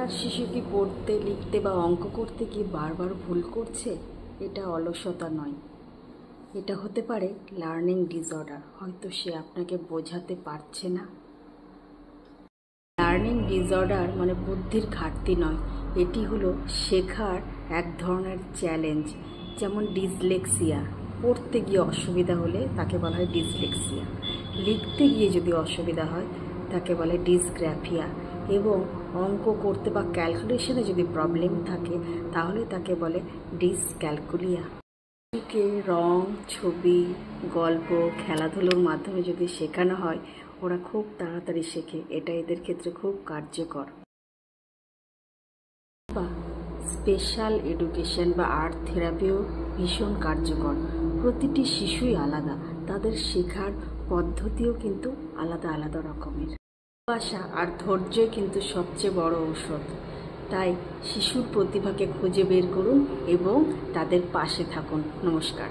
আপনার শিশু কি পড়তে, লিখতে বা অঙ্ক করতে কি বারবার ভুল করছে? এটা অলসতা নয়, এটা হতে পারে লার্নিং ডিসঅর্ডার। হয়তো সে আপনাকে বোঝাতে পারছে না। লার্নিং ডিসঅর্ডার মানে বুদ্ধির ঘাটতি নয়, এটি হলো শেখার এক ধরনের চ্যালেঞ্জ। যেমন ডিসলেক্সিয়া, পড়তে গিয়ে অসুবিধা হলে তাকে বলা হয় ডিসলেক্সিয়া। লিখতে গিয়ে যদি অসুবিধা হয় তাকে বলে ডিসগ্রাফিয়া। এবং অঙ্ক করতে বা ক্যালকুলেশনে যদি প্রবলেম থাকে তাহলে তাকে বলে ডিসক্যালকুলিয়া। শিশুকে রং, ছবি, গল্প, খেলাধুলোর মাধ্যমে যদি শেখানো হয় ওরা খুব তাড়াতাড়ি শেখে, এটা এদের ক্ষেত্রে খুব কার্যকর। বা স্পেশাল এডুকেশন বা আর্ট থেরাপিও ভীষণ কার্যকর। প্রতিটি শিশুই আলাদা, তাদের শেখার পদ্ধতিও কিন্তু আলাদা আলাদা রকমের। ভালোবাসা আর ধৈর্যই কিন্তু সবচেয়ে বড় ঔষধ। তাই শিশুর প্রতিভাকে খুঁজে বের করুন এবং তাদের পাশে থাকুন। নমস্কার।